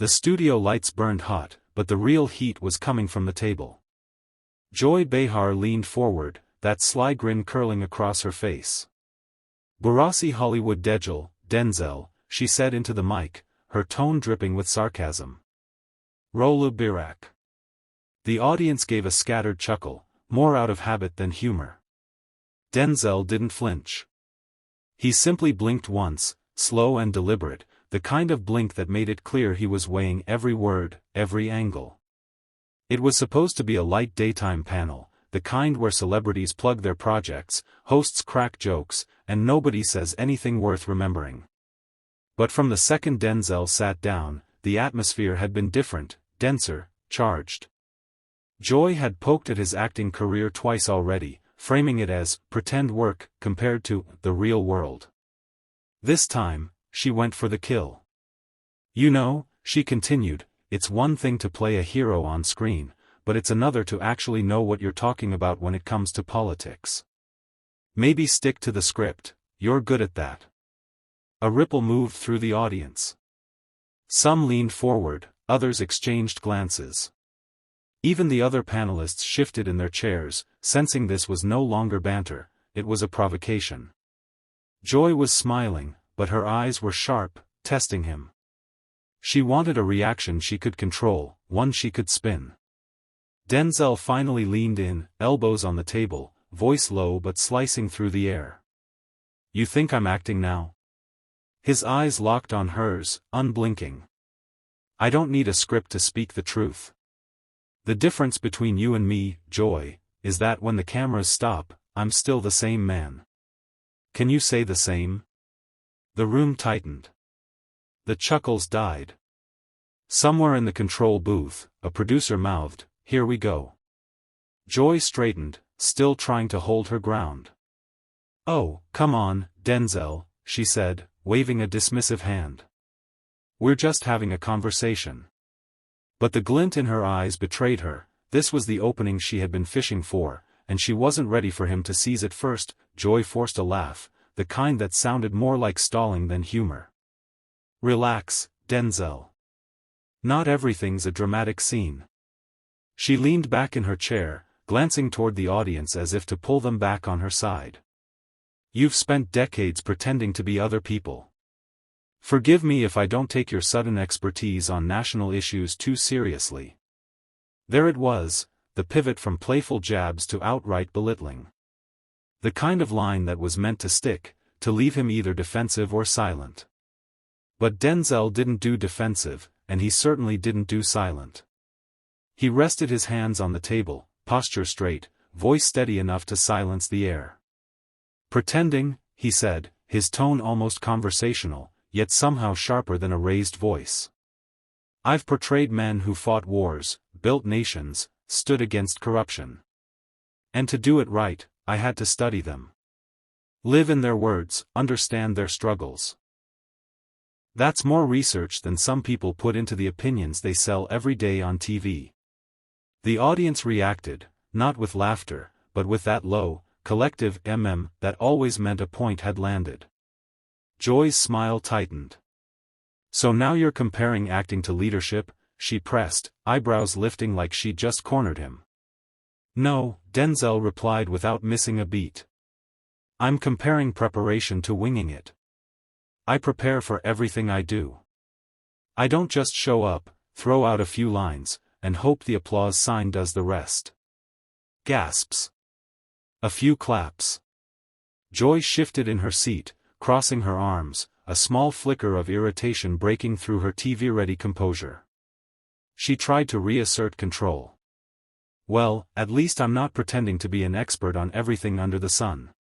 The studio lights burned hot, but the real heat was coming from the table. Joy Behar leaned forward, that sly grin curling across her face. "Burası Hollywood Dejel, Denzel," she said into the mic, her tone dripping with sarcasm. "Rolu Birak." The audience gave a scattered chuckle, more out of habit than humor. Denzel didn't flinch. He simply blinked once, slow and deliberate, the kind of blink that made it clear he was weighing every word, every angle. It was supposed to be a light daytime panel, the kind where celebrities plug their projects, hosts crack jokes, and nobody says anything worth remembering. But from the second Denzel sat down, the atmosphere had been different, denser, charged. Joy had poked at his acting career twice already, framing it as pretend work compared to the real world. This time, she went for the kill. "You know," she continued, "it's one thing to play a hero on screen, but it's another to actually know what you're talking about when it comes to politics. Maybe stick to the script, you're good at that." A ripple moved through the audience. Some leaned forward, others exchanged glances. Even the other panelists shifted in their chairs, sensing this was no longer banter, it was a provocation. Joy was smiling, but her eyes were sharp, testing him. She wanted a reaction she could control, one she could spin. Denzel finally leaned in, elbows on the table, voice low but slicing through the air. "You think I'm acting now?" His eyes locked on hers, unblinking. "I don't need a script to speak the truth. The difference between you and me, Joy, is that when the cameras stop, I'm still the same man. Can you say the same?" The room tightened. The chuckles died. Somewhere in the control booth, a producer mouthed, "Here we go." Joy straightened, still trying to hold her ground. "Oh, come on, Denzel," she said, waving a dismissive hand. "We're just having a conversation." But the glint in her eyes betrayed her. This was the opening she had been fishing for, and she wasn't ready for him to seize it first. Joy forced a laugh, the kind that sounded more like stalling than humor. "Relax, Denzel. Not everything's a dramatic scene." She leaned back in her chair, glancing toward the audience as if to pull them back on her side. "You've spent decades pretending to be other people. Forgive me if I don't take your sudden expertise on national issues too seriously." There it was, the pivot from playful jabs to outright belittling. The kind of line that was meant to stick, to leave him either defensive or silent. But Denzel didn't do defensive, and he certainly didn't do silent. He rested his hands on the table, posture straight, voice steady enough to silence the air. "Pretending," he said, his tone almost conversational, yet somehow sharper than a raised voice. "I've portrayed men who fought wars, built nations, stood against corruption. And to do it right, I had to study them. Live in their words, understand their struggles. That's more research than some people put into the opinions they sell every day on TV." The audience reacted, not with laughter, but with that low, collective that always meant a point had landed. Joy's smile tightened. "So now you're comparing acting to leadership?" she pressed, eyebrows lifting like she'd just cornered him. "No," Denzel replied without missing a beat. "I'm comparing preparation to winging it. I prepare for everything I do. I don't just show up, throw out a few lines, and hope the applause sign does the rest." Gasps. A few claps. Joy shifted in her seat, crossing her arms, a small flicker of irritation breaking through her TV-ready composure. She tried to reassert control. "Well, at least I'm not pretending to be an expert on everything under the sun."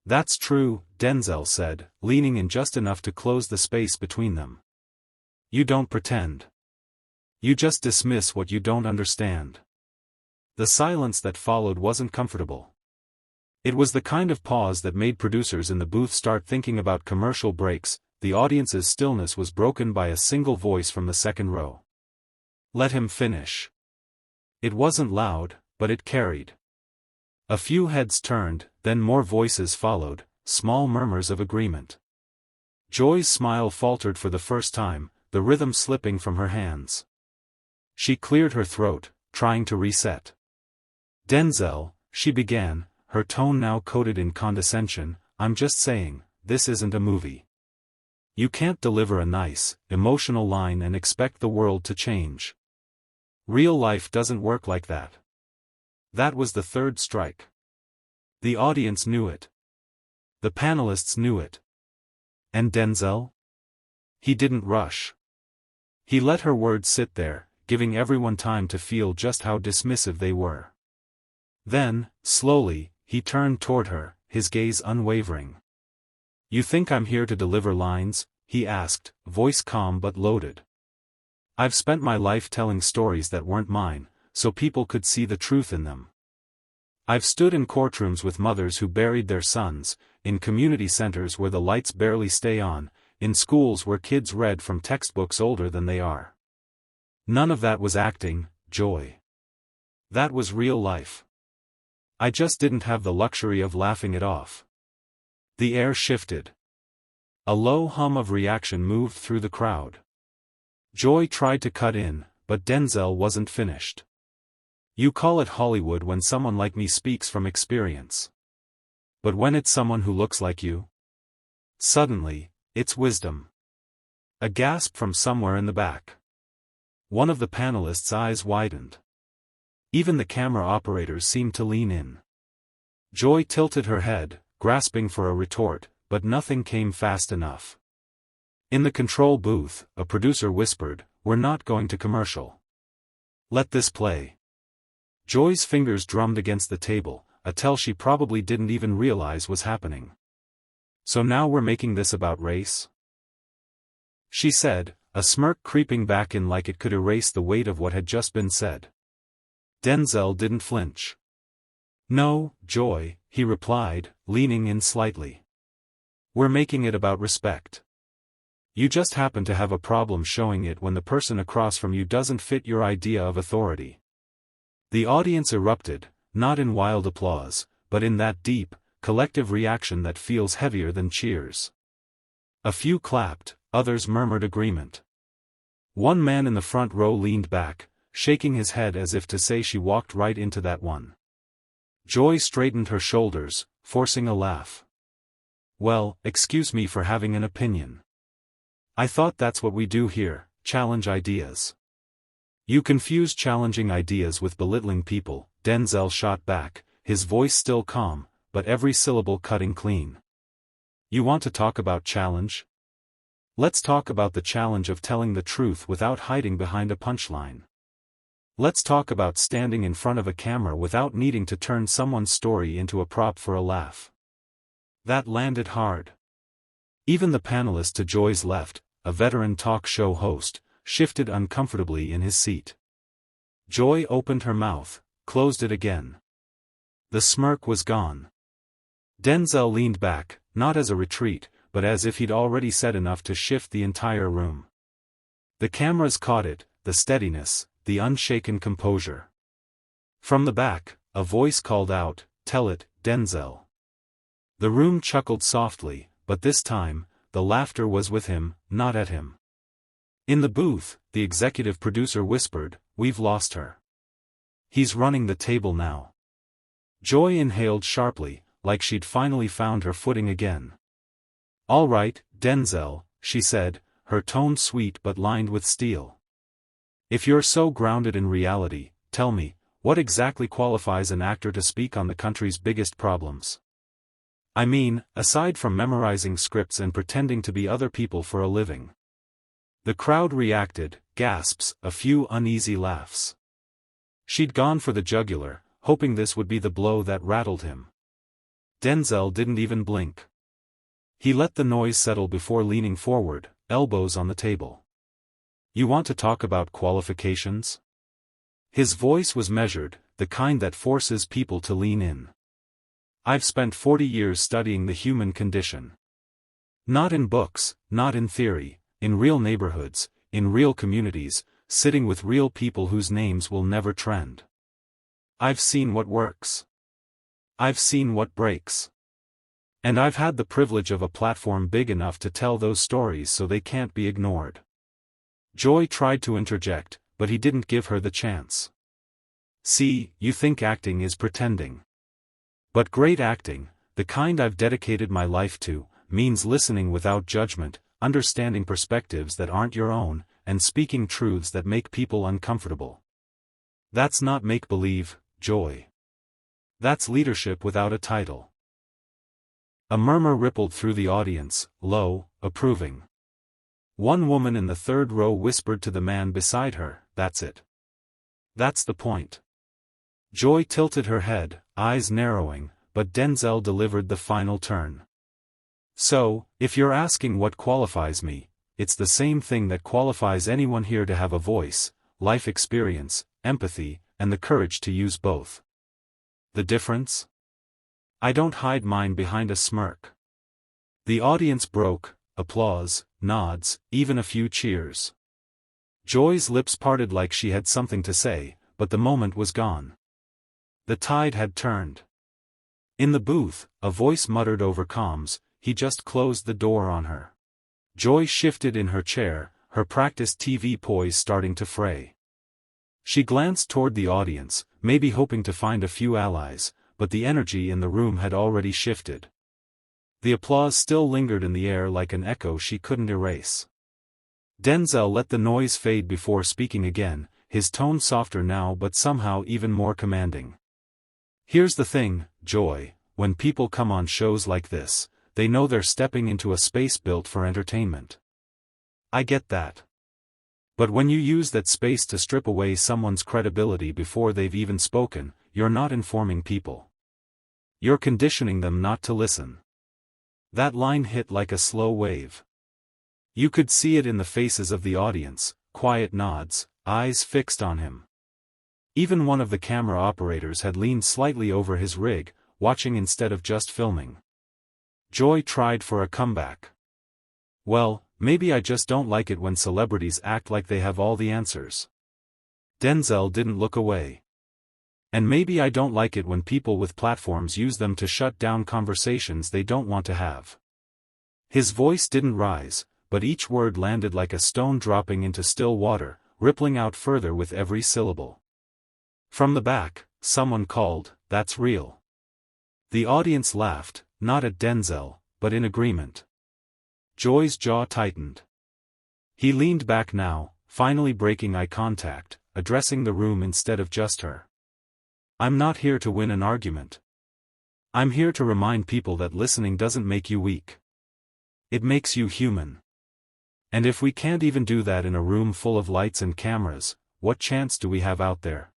"That's true," Denzel said, leaning in just enough to close the space between them. "You don't pretend. You just dismiss what you don't understand." The silence that followed wasn't comfortable. It was the kind of pause that made producers in the booth start thinking about commercial breaks. The audience's stillness was broken by a single voice from the second row. "Let him finish." It wasn't loud, but it carried. A few heads turned, then more voices followed, small murmurs of agreement. Joy's smile faltered for the first time, the rhythm slipping from her hands. She cleared her throat, trying to reset. Denzel, she began, her tone now coated in condescension, I'm just saying, this isn't a movie. You can't deliver a nice, emotional line and expect the world to change. Real life doesn't work like that. That was the third strike. The audience knew it. The panelists knew it. And Denzel? He didn't rush. He let her words sit there, giving everyone time to feel just how dismissive they were. Then, slowly, he turned toward her, his gaze unwavering. You think I'm here to deliver lines? He asked, voice calm but loaded. I've spent my life telling stories that weren't mine, so people could see the truth in them. I've stood in courtrooms with mothers who buried their sons, in community centers where the lights barely stay on, in schools where kids read from textbooks older than they are. None of that was acting, Joy. That was real life. I just didn't have the luxury of laughing it off. The air shifted. A low hum of reaction moved through the crowd. Joy tried to cut in, but Denzel wasn't finished. You call it Hollywood when someone like me speaks from experience. But when it's someone who looks like you? Suddenly, it's wisdom. A gasp from somewhere in the back. One of the panelists' eyes widened. Even the camera operators seemed to lean in. Joy tilted her head, grasping for a retort, but nothing came fast enough. In the control booth, a producer whispered, "We're not going to commercial. Let this play." Joy's fingers drummed against the table, a tell she probably didn't even realize was happening. "So now we're making this about race?" she said, a smirk creeping back in like it could erase the weight of what had just been said. Denzel didn't flinch. "No, Joy," he replied, leaning in slightly. "We're making it about respect. You just happen to have a problem showing it when the person across from you doesn't fit your idea of authority." The audience erupted, not in wild applause, but in that deep, collective reaction that feels heavier than cheers. A few clapped, others murmured agreement. One man in the front row leaned back, shaking his head as if to say she walked right into that one. Joy straightened her shoulders, forcing a laugh. "Well, excuse me for having an opinion. I thought that's what we do here, challenge ideas." "You confuse challenging ideas with belittling people," Denzel shot back, his voice still calm, but every syllable cutting clean. "You want to talk about challenge? Let's talk about the challenge of telling the truth without hiding behind a punchline. Let's talk about standing in front of a camera without needing to turn someone's story into a prop for a laugh." That landed hard. Even the panelist to Joy's left, a veteran talk show host, shifted uncomfortably in his seat. Joy opened her mouth, closed it again. The smirk was gone. Denzel leaned back, not as a retreat, but as if he'd already said enough to shift the entire room. The cameras caught it, the steadiness, the unshaken composure. From the back, a voice called out, "Tell it, Denzel." The room chuckled softly, but this time, the laughter was with him, not at him. In the booth, the executive producer whispered, "We've lost her. He's running the table now." Joy inhaled sharply, like she'd finally found her footing again. "All right, Denzel," she said, her tone sweet but lined with steel. "If you're so grounded in reality, tell me, what exactly qualifies an actor to speak on the country's biggest problems? I mean, aside from memorizing scripts and pretending to be other people for a living." The crowd reacted, gasps, a few uneasy laughs. She'd gone for the jugular, hoping this would be the blow that rattled him. Denzel didn't even blink. He let the noise settle before leaning forward, elbows on the table. "You want to talk about qualifications?" His voice was measured, the kind that forces people to lean in. "I've spent 40 years studying the human condition. Not in books, not in theory, in real neighborhoods, in real communities, sitting with real people whose names will never trend. I've seen what works. I've seen what breaks. And I've had the privilege of a platform big enough to tell those stories so they can't be ignored." Joy tried to interject, but he didn't give her the chance. See, you think acting is pretending. But great acting, the kind I've dedicated my life to, means listening without judgment, understanding perspectives that aren't your own, and speaking truths that make people uncomfortable. That's not make-believe, Joy. That's leadership without a title. A murmur rippled through the audience, low, approving. One woman in the third row whispered to the man beside her, "That's it. That's the point." Joy tilted her head, eyes narrowing, but Denzel delivered the final turn. So, if you're asking what qualifies me, it's the same thing that qualifies anyone here to have a voice, life experience, empathy, and the courage to use both. The difference? I don't hide mine behind a smirk. The audience broke, applause, nods, even a few cheers. Joy's lips parted like she had something to say, but the moment was gone. The tide had turned. In the booth, a voice muttered over comms, "He just closed the door on her." Joy shifted in her chair, her practiced TV poise starting to fray. She glanced toward the audience, maybe hoping to find a few allies, but the energy in the room had already shifted. The applause still lingered in the air like an echo she couldn't erase. Denzel let the noise fade before speaking again, his tone softer now but somehow even more commanding. "Here's the thing, Joy, when people come on shows like this, they know they're stepping into a space built for entertainment. I get that. But when you use that space to strip away someone's credibility before they've even spoken, you're not informing people. You're conditioning them not to listen." That line hit like a slow wave. You could see it in the faces of the audience, quiet nods, eyes fixed on him. Even one of the camera operators had leaned slightly over his rig, watching instead of just filming. Joy tried for a comeback. "Well, maybe I just don't like it when celebrities act like they have all the answers." Denzel didn't look away. "And maybe I don't like it when people with platforms use them to shut down conversations they don't want to have." His voice didn't rise, but each word landed like a stone dropping into still water, rippling out further with every syllable. From the back, someone called, "That's real." The audience laughed, not at Denzel, but in agreement. Joy's jaw tightened. He leaned back now, finally breaking eye contact, addressing the room instead of just her. "I'm not here to win an argument. I'm here to remind people that listening doesn't make you weak. It makes you human. And if we can't even do that in a room full of lights and cameras, what chance do we have out there?"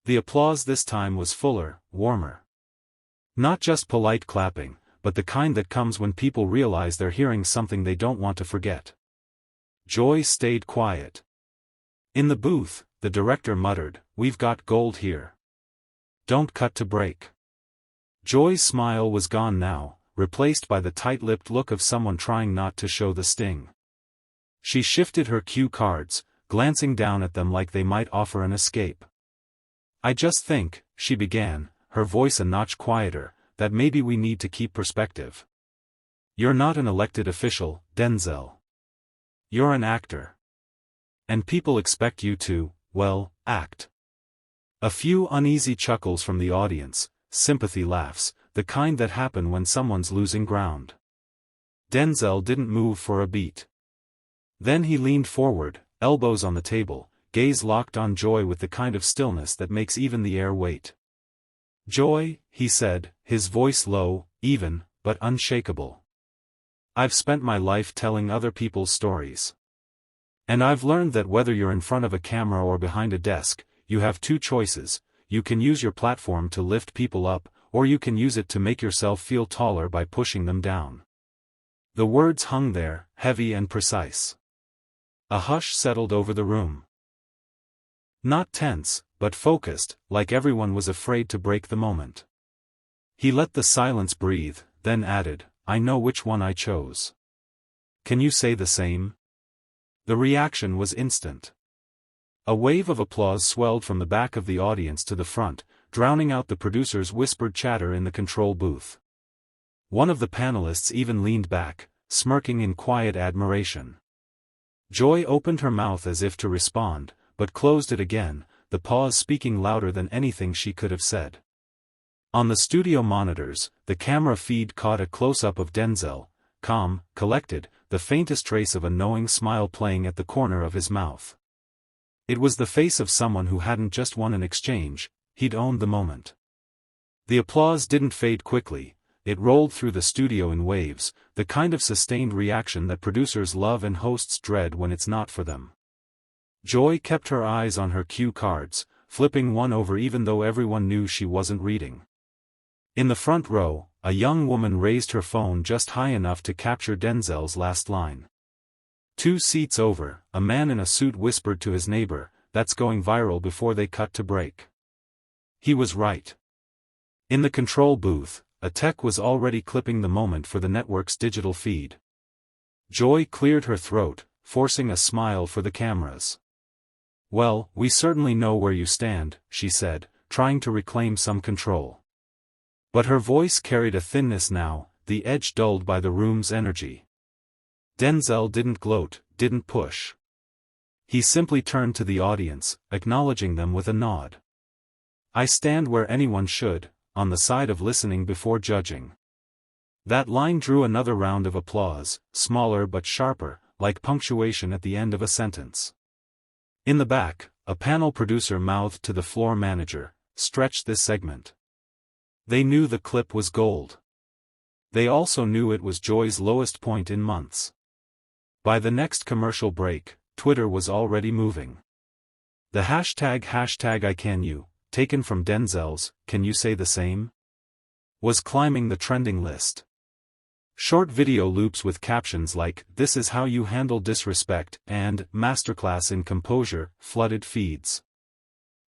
The applause this time was fuller, warmer. Not just polite clapping, but the kind that comes when people realize they're hearing something they don't want to forget. Joy stayed quiet. In the booth, the director muttered, "We've got gold here. Don't cut to break." Joy's smile was gone now, replaced by the tight-lipped look of someone trying not to show the sting. She shifted her cue cards, glancing down at them like they might offer an escape. "I just think," she began, her voice a notch quieter, "that maybe we need to keep perspective. You're not an elected official, Denzel. You're an actor. And people expect you to, well, act." A few uneasy chuckles from the audience, sympathy laughs, the kind that happen when someone's losing ground. Denzel didn't move for a beat. Then he leaned forward, elbows on the table, gaze locked on Joy with the kind of stillness that makes even the air wait. "Joy," he said, his voice low, even, but unshakable. "I've spent my life telling other people's stories. And I've learned that whether you're in front of a camera or behind a desk, you have two choices. You can use your platform to lift people up, or you can use it to make yourself feel taller by pushing them down." The words hung there, heavy and precise. A hush settled over the room. Not tense, but focused, like everyone was afraid to break the moment. He let the silence breathe, then added, "I know which one I chose. Can you say the same?" The reaction was instant. A wave of applause swelled from the back of the audience to the front, drowning out the producer's whispered chatter in the control booth. One of the panelists even leaned back, smirking in quiet admiration. Joy opened her mouth as if to respond, but closed it again, the pause speaking louder than anything she could have said. On the studio monitors, the camera feed caught a close-up of Denzel, calm, collected, the faintest trace of a knowing smile playing at the corner of his mouth. It was the face of someone who hadn't just won an exchange, he'd owned the moment. The applause didn't fade quickly, it rolled through the studio in waves, the kind of sustained reaction that producers love and hosts dread when it's not for them. Joy kept her eyes on her cue cards, flipping one over even though everyone knew she wasn't reading. In the front row, a young woman raised her phone just high enough to capture Denzel's last line. 2 seats over, a man in a suit whispered to his neighbor, "That's going viral," before they cut to break. He was right. In the control booth, a tech was already clipping the moment for the network's digital feed. Joy cleared her throat, forcing a smile for the cameras. "Well, we certainly know where you stand," she said, trying to reclaim some control. But her voice carried a thinness now, the edge dulled by the room's energy. Denzel didn't gloat, didn't push. He simply turned to the audience, acknowledging them with a nod. "I stand where anyone should, on the side of listening before judging." That line drew another round of applause, smaller but sharper, like punctuation at the end of a sentence. In the back, a panel producer mouthed to the floor manager, "Stretch this segment." They knew the clip was gold. They also knew it was Joy's lowest point in months. By the next commercial break, Twitter was already moving. The hashtag #ICanYou, taken from Denzel's "Can You Say the Same?" was climbing the trending list. Short video loops with captions like "This is how you handle disrespect" and "Masterclass in composure" flooded feeds.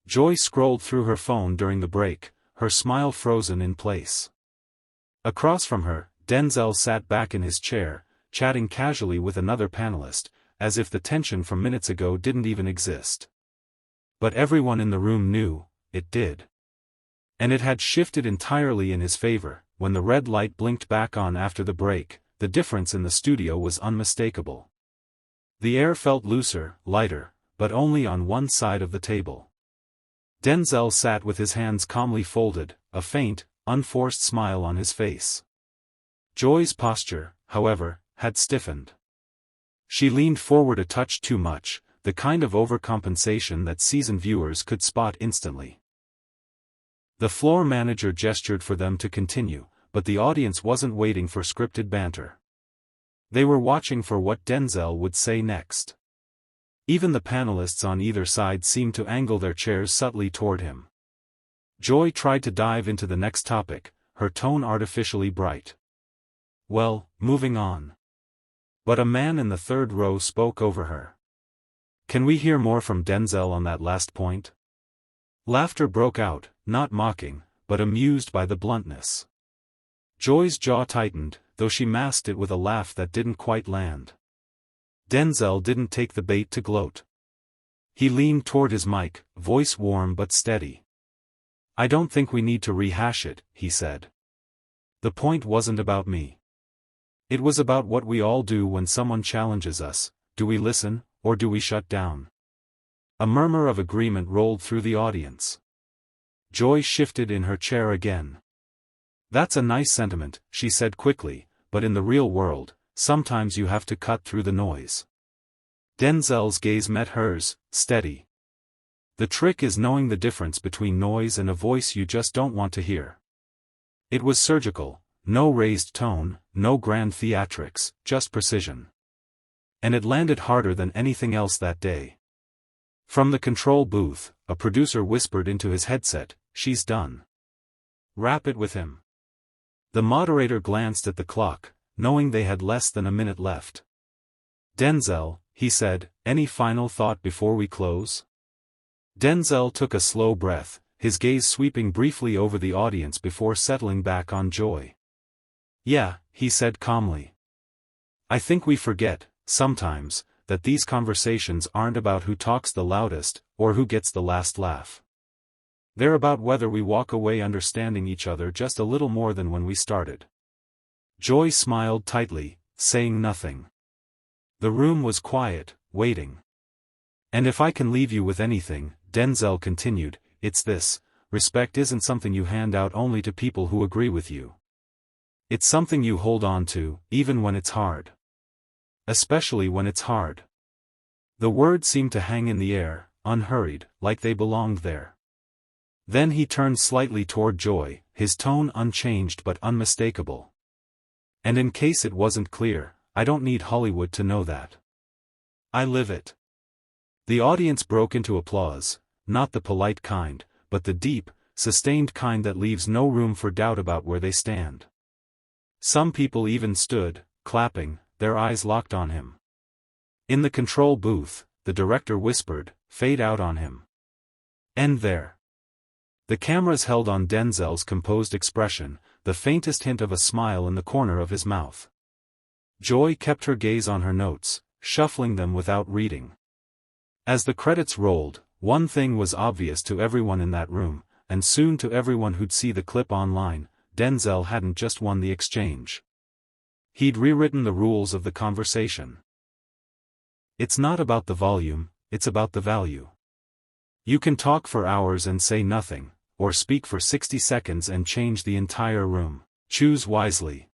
Joy scrolled through her phone during the break, her smile frozen in place. Across from her, Denzel sat back in his chair, chatting casually with another panelist, as if the tension from minutes ago didn't even exist. But everyone in the room knew, it did. And it had shifted entirely in his favor. When the red light blinked back on after the break, the difference in the studio was unmistakable. The air felt looser, lighter, but only on one side of the table. Denzel sat with his hands calmly folded, a faint, unforced smile on his face. Joy's posture, however, had stiffened. She leaned forward a touch too much, the kind of overcompensation that seasoned viewers could spot instantly. The floor manager gestured for them to continue, but the audience wasn't waiting for scripted banter. They were watching for what Denzel would say next. Even the panelists on either side seemed to angle their chairs subtly toward him. Joy tried to dive into the next topic, her tone artificially bright. "Well, moving on." But a man in the third row spoke over her. "Can we hear more from Denzel on that last point?" Laughter broke out, not mocking, but amused by the bluntness. Joy's jaw tightened, though she masked it with a laugh that didn't quite land. Denzel didn't take the bait to gloat. He leaned toward his mic, voice warm but steady. "I don't think we need to rehash it," he said. "The point wasn't about me. It was about what we all do when someone challenges us. Do we listen, or do we shut down?" A murmur of agreement rolled through the audience. Joy shifted in her chair again. "That's a nice sentiment," she said quickly, "but in the real world, sometimes you have to cut through the noise." Denzel's gaze met hers, steady. "The trick is knowing the difference between noise and a voice you just don't want to hear." It was surgical, no raised tone, no grand theatrics, just precision. And it landed harder than anything else that day. From the control booth, a producer whispered into his headset, "She's done. Wrap it with him." The moderator glanced at the clock, knowing they had less than a minute left. "Denzel," he said, "any final thought before we close?" Denzel took a slow breath, his gaze sweeping briefly over the audience before settling back on Joy. "Yeah," he said calmly. "I think we forget, sometimes, that these conversations aren't about who talks the loudest, or who gets the last laugh. They're about whether we walk away understanding each other just a little more than when we started." Joy smiled tightly, saying nothing. The room was quiet, waiting. And if I can leave you with anything, Denzel continued, it's this: respect isn't something you hand out only to people who agree with you. It's something you hold on to, even when it's hard. Especially when it's hard. The words seemed to hang in the air, unhurried, like they belonged there. Then he turned slightly toward Joy, his tone unchanged but unmistakable. And in case it wasn't clear, I don't need Hollywood to know that. I live it. The audience broke into applause, not the polite kind, but the deep, sustained kind that leaves no room for doubt about where they stand. Some people even stood, clapping, their eyes locked on him. In the control booth, the director whispered, "Fade out on him. End there." The cameras held on Denzel's composed expression, the faintest hint of a smile in the corner of his mouth. Joy kept her gaze on her notes, shuffling them without reading. As the credits rolled, one thing was obvious to everyone in that room, and soon to everyone who'd see the clip online: Denzel hadn't just won the exchange. He'd rewritten the rules of the conversation. It's not about the volume, it's about the value. You can talk for hours and say nothing, or speak for 60 seconds and change the entire room. Choose wisely.